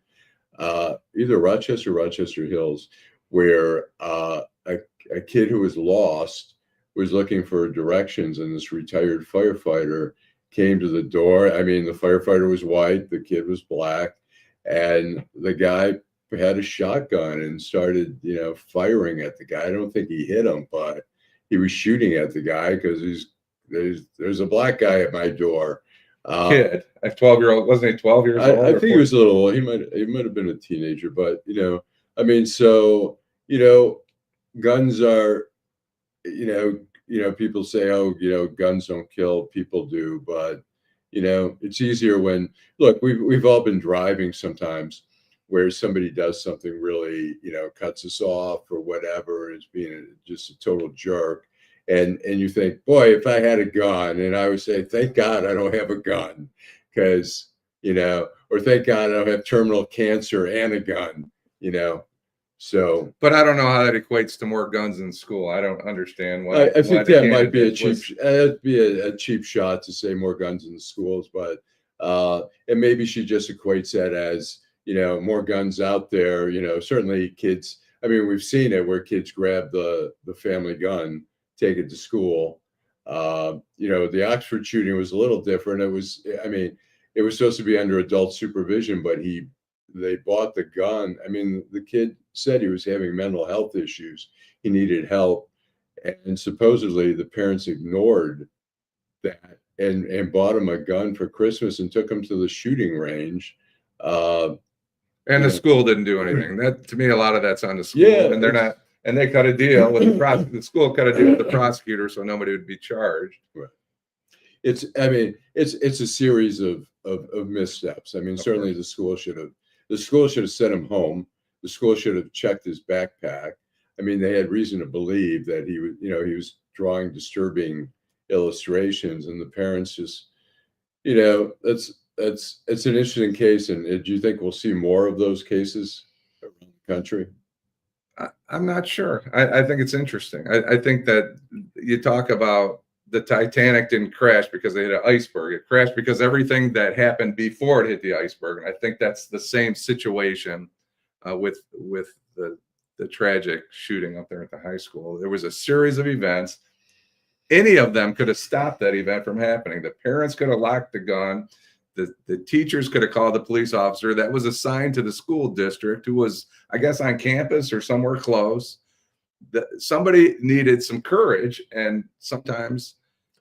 Either Rochester or Rochester Hills, where a kid who was lost was looking for directions, and this retired firefighter came to the door. I mean, the firefighter was white, the kid was black, and the guy had a shotgun and started, firing at the guy. I don't think he hit him, but he was shooting at the guy because there's a black guy at my door. Kid, a 12-year-old, wasn't he 12 years old? I think he was a little old. He might have been a teenager, but I mean, so guns are, people say, oh, guns don't kill, people do, but it's easier when, look, we've all been driving sometimes where somebody does something really, cuts us off or whatever, is being just a total jerk. And you think, boy, if I had a gun, and I would say, thank God I don't have a gun, because, or thank God I don't have terminal cancer and a gun, So, but I don't know how that equates to more guns in school. I don't understand why. I think that might be a cheap shot to say more guns in the schools, but and maybe she just equates that as more guns out there. Certainly kids. I mean, we've seen it where kids grab the family gun, take it to school. The Oxford shooting was a little different. It was supposed to be under adult supervision, but they bought the gun. I mean, the kid said he was having mental health issues. He needed help. And supposedly the parents ignored that and bought him a gun for Christmas and took him to the shooting range. And the school didn't do anything. That, to me, a lot of that's on the school. Yeah, and they're not. And they cut a deal with the school cut a deal with the prosecutor, so nobody would be charged. Right. It's a series of missteps. I mean, certainly the school should have the school should have sent him home. The school should have checked his backpack. I mean, they had reason to believe that he was, he was drawing disturbing illustrations, and the parents just, it's an interesting case. And do you think we'll see more of those cases around the country? I'm not sure. I think it's interesting. I think that you talk about the Titanic didn't crash because they hit an iceberg. It crashed because everything that happened before it hit the iceberg. And I think that's the same situation with the tragic shooting up there at the high school. There was a series of events. Any of them could have stopped that event from happening. The parents could have locked the gun. The teachers could have called the police officer that was assigned to the school district, who was, I guess, on campus or somewhere close. Somebody needed some courage. And sometimes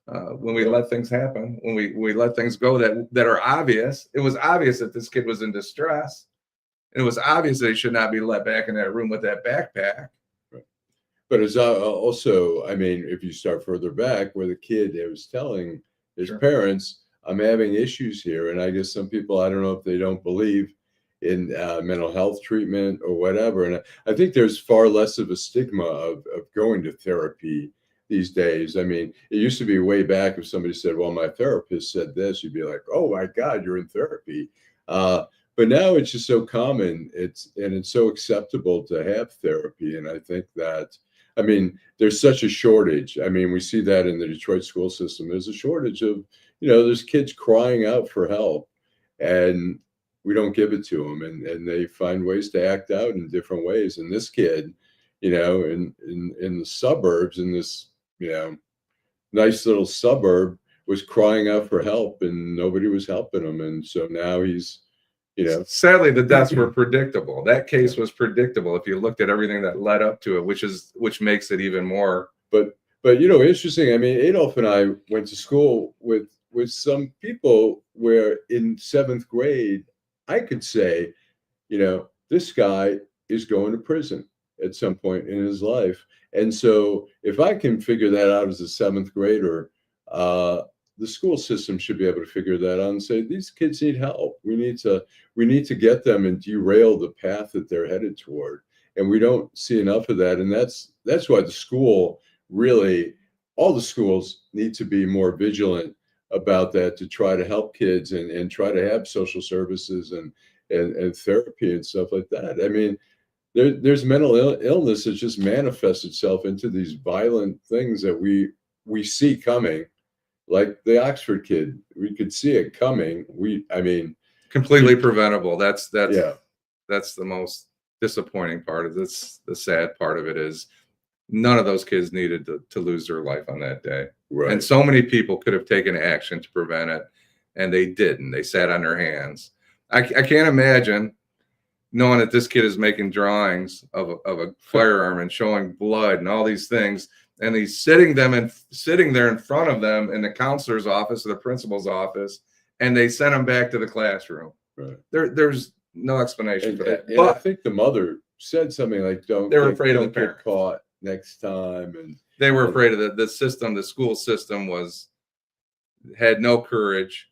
when we let things happen, when we let things go that are obvious, it was obvious that this kid was in distress. And it was obvious that he should not be let back in that room with that backpack. Right. But it's also, I mean, if you start further back, where the kid was telling his parents, I'm having issues here. And I guess some people, I don't know if they don't believe in mental health treatment or whatever. And I think there's far less of a stigma of going to therapy these days. I mean, it used to be way back, if somebody said, well, my therapist said this, you'd be like, oh my God, you're in therapy. But now it's just so common. It's so acceptable to have therapy. And I think that, I mean, there's such a shortage. I mean, we see that in the Detroit school system. There's a shortage of, there's kids crying out for help, and we don't give it to them, and they find ways to act out in different ways. And this kid, in the suburbs, in this, nice little suburb, was crying out for help, and nobody was helping him. And so now he's, sadly, the deaths were predictable. That case was predictable if you looked at everything that led up to it, which makes it even more. But interesting. I mean, Adolph and I went to school with some people where in 7th grade, I could say, this guy is going to prison at some point in his life. And so if I can figure that out as a 7th grader, the school system should be able to figure that out and say, these kids need help. We need to get them and derail the path that they're headed toward. And we don't see enough of that. And that's why the school really, all the schools need to be more vigilant about that, to try to help kids and try to have social services and therapy and stuff like that. I mean, there's mental illness that just manifests itself into these violent things that we see coming, like the Oxford kid. We could see it coming. Completely preventable. That's yeah. That's the most disappointing part of this. The sad part of it is none of those kids needed to lose their life on that day. Right. And so many people could have taken action to prevent it, and they didn't. They sat on their hands. I can't imagine knowing that this kid is making drawings of a firearm and showing blood and all these things, and he's sitting there in front of them in the counselor's office or the principal's office, and they sent him back to the classroom. Right. There's no explanation for that. And I think the mother said something like, they were afraid of the get caught next time. And they were afraid of the system. The school system had no courage,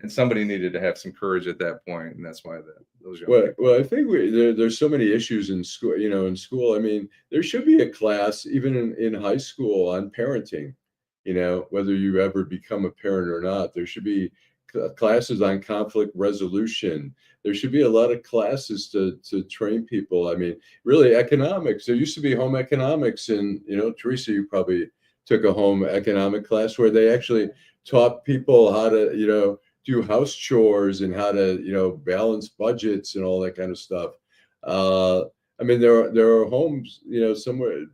and somebody needed to have some courage at that point, and that's why those young people. Well, I think there's so many issues in school. In school, I mean, there should be a class even in high school on parenting. Whether you ever become a parent or not, there should be classes on conflict resolution. There should be a lot of classes to train people. I mean, really, economics. There used to be home economics, and Teresa, you probably took a home economic class where they actually taught people how to do house chores and how to balance budgets and all that kind of stuff. I mean, there are homes somewhere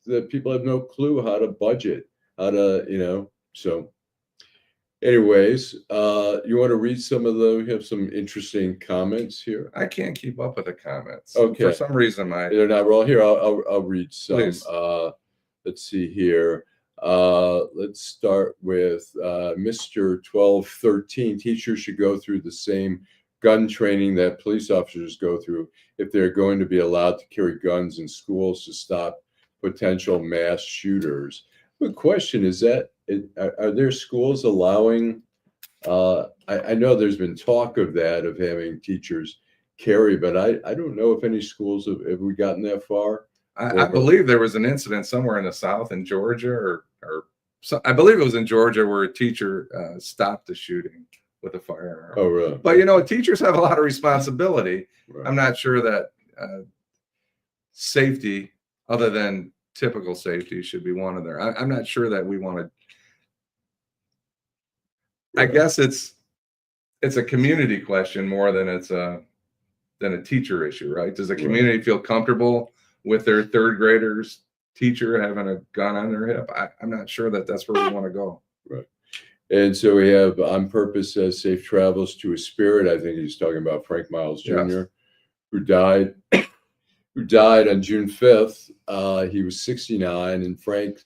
that people have no clue how to budget, how to so. Anyways, you want to read some of we have some interesting comments here. I can't keep up with the comments. Okay. For some reason, they're not all here. I'll read some. Please. Let's see here. Let's start with Mr. 1213. Teachers should go through the same gun training that police officers go through if they're going to be allowed to carry guns in schools to stop potential mass shooters. The question is that, are there schools allowing, I know there's been talk of that, of having teachers carry, but I don't know if any schools have we gotten that far. I believe there was an incident somewhere in the South in Georgia, or so, I believe it was in Georgia, where a teacher stopped the shooting with a firearm. Oh, really? But, you know, teachers have a lot of responsibility. Right. I'm not sure that safety, other than typical safety, should be one of there. I'm not sure that we want to. I guess it's a community question more than it's a teacher issue, right? Does the community feel comfortable with their third graders teacher having a gun on their hip? I'm not sure that that's where we want to go. Right. And so we have On Purpose says safe travels to a spirit. I think he's talking about Frank Miles Jr., Yes. who died on June 5th. He was 69, and Frank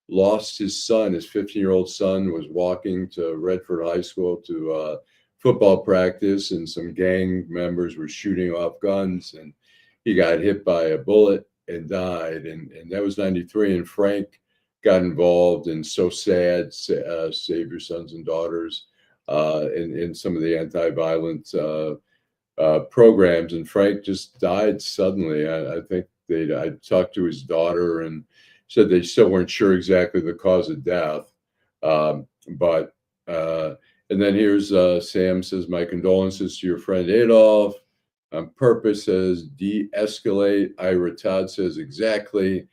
lost his son. His 15-year-old son was walking to Redford High School to football practice, and some gang members were shooting off guns, and he got hit by a bullet and died. And that was 93. And Frank got involved in So Sad, Save Your Sons and Daughters, in some of the anti-violence programs. And Frank just died suddenly. I think I talked to his daughter and said they still weren't sure exactly the cause of death. And then here's Sam says, my condolences to your friend Adolph. On Purpose says, de-escalate. Ira Todd says, exactly.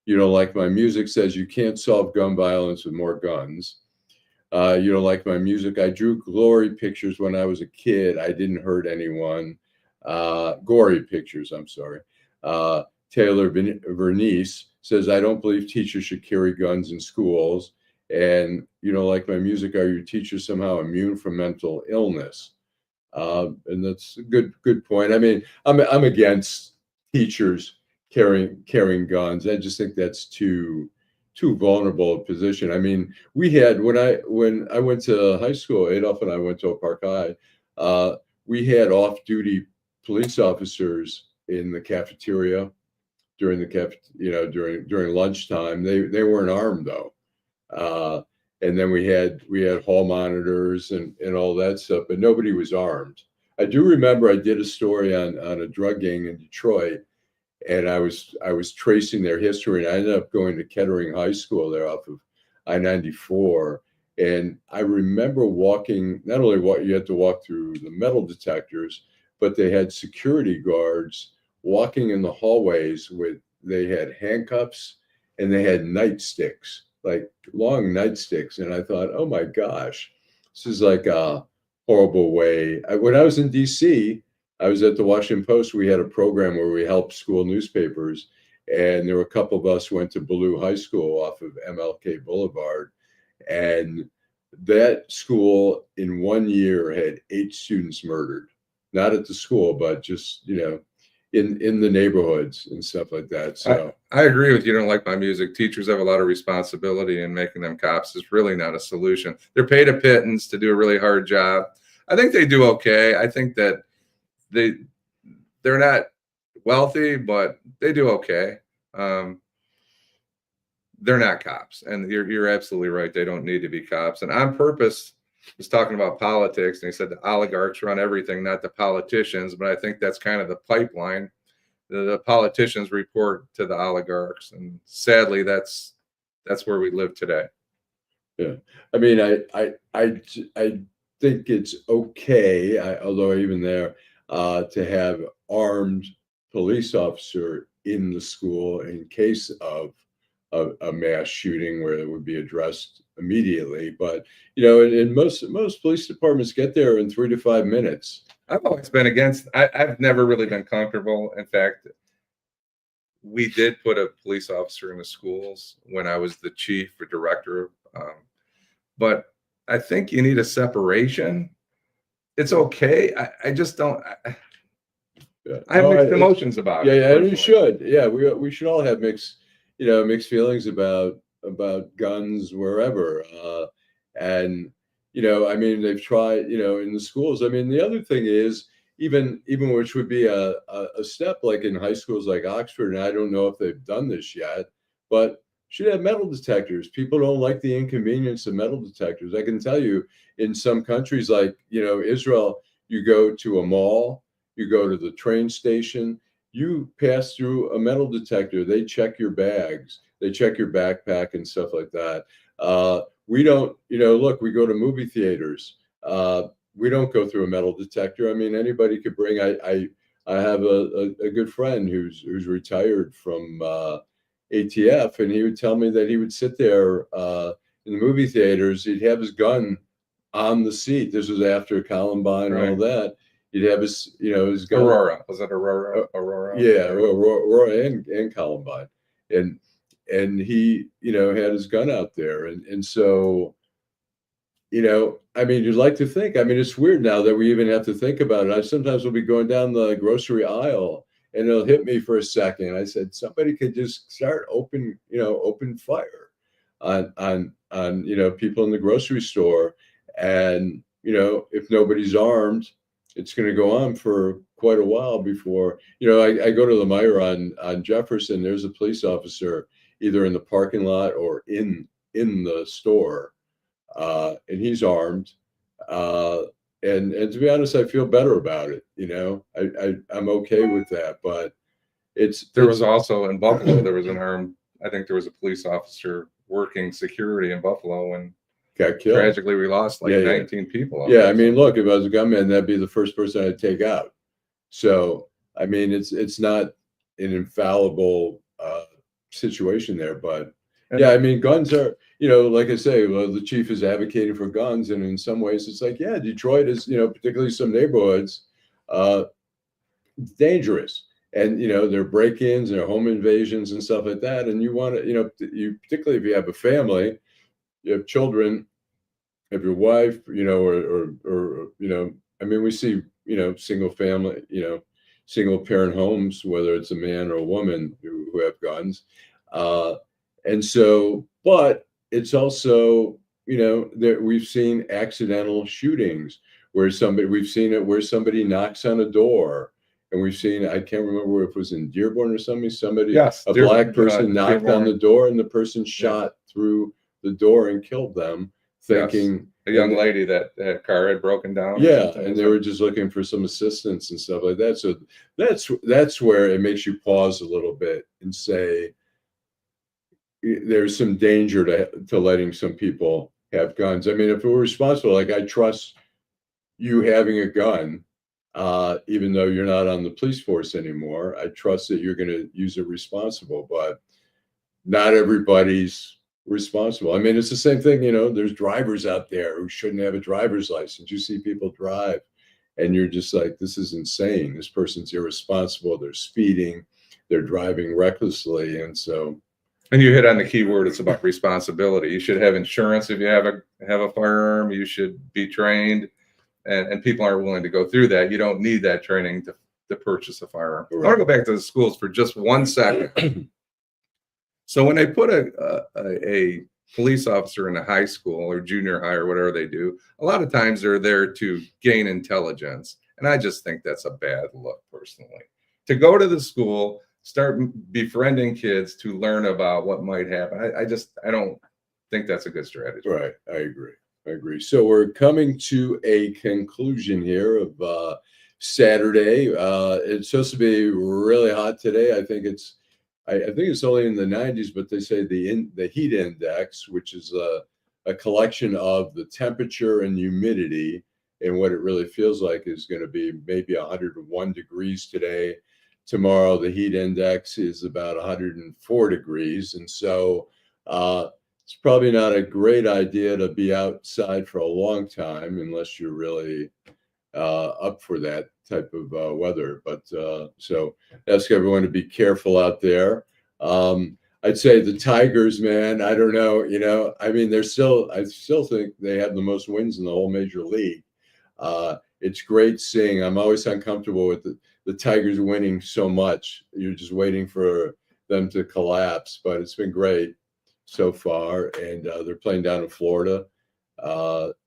You don't like my music says, you can't solve gun violence with more guns. You don't like my music. I drew glory pictures when I was a kid. I didn't hurt anyone. Gory pictures, I'm sorry. Taylor Vernice says, I don't believe teachers should carry guns in schools. And you don't like my music. Are your teachers somehow immune from mental illness? And that's a good point. I mean, I'm against teachers carrying guns. I just think that's too vulnerable a position. I mean, we had when I went to high school, Adolph and I went to Oak Park High. We had off-duty police officers in the cafeteria during lunchtime. They weren't armed though. And then we had hall monitors and all that stuff, but nobody was armed. I do remember I did a story on a drug gang in Detroit, and I was tracing their history, and I ended up going to Kettering High School there off of I-94. And I remember walking, not only you had to walk through the metal detectors, but they had security guards walking in the hallways they had handcuffs and they had nightsticks, like long nightsticks. And I thought, oh my gosh, this is like a horrible way. When I was in DC, I was at the Washington Post. We had a program where we helped school newspapers, and there were a couple of us who went to Ballou High School off of MLK Boulevard. And that school in 1 year had 8 students murdered, not at the school, but just, in the neighborhoods and stuff like that. So I agree with you. Don't like my music. Teachers have a lot of responsibility, and making them cops is really not a solution. They're paid a pittance to do a really hard job. I think they do okay. I think that they're not wealthy, but they do okay. They're not cops, and you're absolutely right. They don't need to be cops. And On Purpose was talking about politics, and he said the oligarchs run everything, not the politicians. But I think that's kind of the pipeline. The politicians report to the oligarchs, and sadly, that's where we live today. Yeah, I mean, I think it's okay, although even there, to have armed police officer in the school in case of a mass shooting where it would be addressed immediately. But and most police departments get there in 3 to 5 minutes. I've always been against. I've never really been comfortable. In fact, we did put a police officer in the schools when I was the chief or director. But I think you need a separation. It's okay. I just don't. I have mixed emotions about it. Yeah, and we should. Yeah, we should all have mixed feelings about guns wherever. And I mean, they've tried, in the schools. I mean, the other thing is even which would be a step like in high schools like Oxford, and I don't know if they've done this yet, but should have metal detectors. People don't like the inconvenience of metal detectors. I can tell you in some countries like, Israel, you go to a mall you go to the train station, you pass through a metal detector. They check your bags, they check your backpack and stuff like that. We don't, look, we go to movie theaters. We don't go through a metal detector. I mean, anybody could bring. I have a good friend who's retired from ATF, and he would tell me that he would sit there in the movie theaters. He'd have his gun on the seat. This was after Columbine and all that. He'd have his, his gun. Aurora. Was it Aurora? Aurora? Yeah, Aurora and Columbine. And he, had his gun out there. And so, I mean, you'd like to think, I mean, it's weird now that we even have to think about it. I sometimes will be going down the grocery aisle and it'll hit me for a second. I said, somebody could just start open fire on people in the grocery store. And, if nobody's armed, it's going to go on for quite a while before, I go to the mayoral on Jefferson. There's a police officer either in the parking lot or in the store, and he's armed. And to be honest, I feel better about it. I'm okay with that. But there was also in Buffalo, there was I think there was a police officer working security in Buffalo and got killed. Tragically, we lost 19 people. Yeah, I mean, look, if I was a gunman, that'd be the first person I'd take out. So, I mean, it's not an infallible situation there, but yeah, I mean, guns are, like I say, well, the chief is advocating for guns, and in some ways, it's like, yeah, Detroit is, particularly some neighborhoods, dangerous, and there are break-ins and home invasions and stuff like that, and you want to, you particularly if you have a family. You have children, have your wife, or I mean, we see, single family, single parent homes, whether it's a man or a woman who have guns. And so, but it's also, that we've seen accidental shootings where we've seen it where somebody knocks on a door. And we've seen, I can't remember if it was in Dearborn or something, a black person knocked on the door and the person shot through the door and killed them, thinking a young lady that car had broken down. Yeah, and they were just looking for some assistance and stuff like that. So that's where it makes you pause a little bit and say there's some danger to letting some people have guns. I mean, if we're responsible, like I trust you having a gun, even though you're not on the police force anymore, I trust that you're going to use it responsible. But not everybody's responsible. I mean, it's the same thing, there's drivers out there who shouldn't have a driver's license. You see people drive and you're just like, this is insane. This person's irresponsible. They're speeding, they're driving recklessly. And you hit on the key word. It's about responsibility. You should have insurance. If you have a firearm, you should be trained, and people aren't willing to go through that. You don't need that training to purchase a firearm. Right. I want to go back to the schools for just 1 second. So when they put a police officer in a high school or junior high or whatever they do, a lot of times they're there to gain intelligence. And I just think that's a bad look personally. To go to the school, start befriending kids to learn about what might happen. I don't think that's a good strategy. Right. I agree. So we're coming to a conclusion here of Saturday. It's supposed to be really hot today. I think it's only in the 90s, but they say the heat index, which is a collection of the temperature and humidity, and what it really feels like is going to be maybe 101 degrees today. Tomorrow, the heat index is about 104 degrees. And so it's probably not a great idea to be outside for a long time unless you're really up for that type of weather. But so ask everyone to be careful out there. I'd say the Tigers, man, I don't know, I mean, I still think they have the most wins in the whole major league. It's great seeing. I'm always uncomfortable with the Tigers winning so much. You're just waiting for them to collapse, but it's been great so far. And they're playing down in Florida.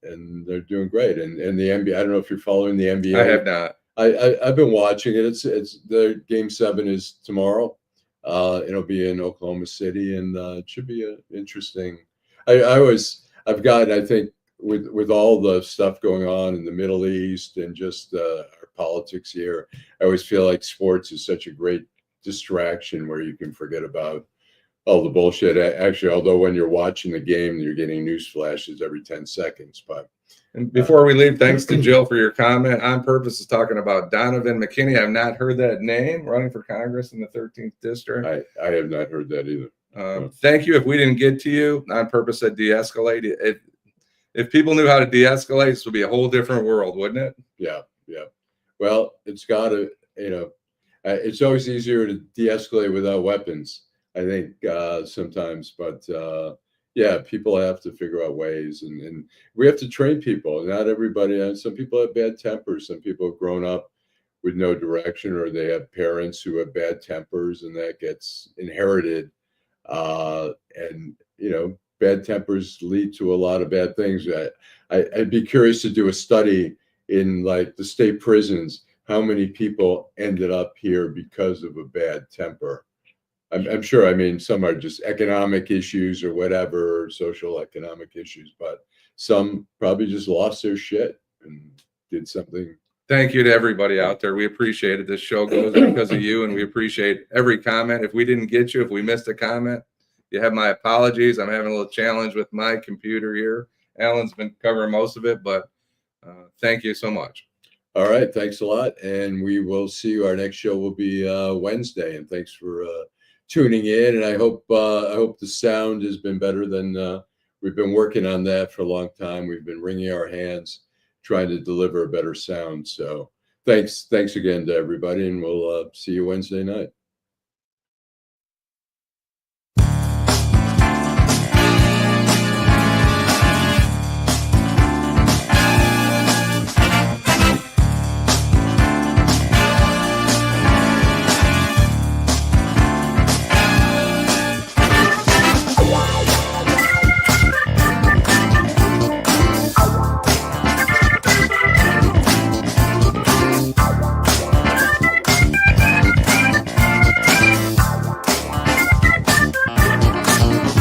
And they're doing great. And the NBA, I don't know if you're following the NBA. I have not. I've been watching it. It's the Game 7 is tomorrow. It'll be in Oklahoma City, and it should be interesting. I've gotten, I think, with all the stuff going on in the Middle East and just our politics here. I always feel like sports is such a great distraction where you can forget about all the bullshit. Actually, although when you're watching the game, you're getting news flashes every 10 seconds. But And before we leave, thanks to Jill for your comment. On Purpose is talking about Donovan McKinney. I've not heard that name, running for Congress in the 13th district. I have not heard that either. Thank you. If we didn't get to you, On Purpose said de-escalate. If people knew how to de-escalate, this would be a whole different world, wouldn't it? Yeah. Well, it's got to, it's always easier to de-escalate without weapons, I think, sometimes. But yeah, people have to figure out ways, and we have to train people. Not everybody. Some people have bad tempers. Some people have grown up with no direction, or they have parents who have bad tempers, and that gets inherited. And bad tempers lead to a lot of bad things. I'd be curious to do a study in like the state prisons, how many people ended up here because of a bad temper. I'm sure, I mean, some are just economic issues or whatever, social economic issues, but some probably just lost their shit and did something. Thank you to everybody out there. We appreciate it. This show goes because of you, and we appreciate every comment. If we didn't get you, if we missed a comment, you have my apologies. I'm having a little challenge with my computer here. Alan's been covering most of it, but thank you so much. All right. Thanks a lot. And we will see you. Our next show will be Wednesday. And thanks for tuning in. And I hope the sound has been better than we've been working on that for a long time. We've been wringing our hands trying to deliver a better sound. So thanks again to everybody. And we'll see you Wednesday night.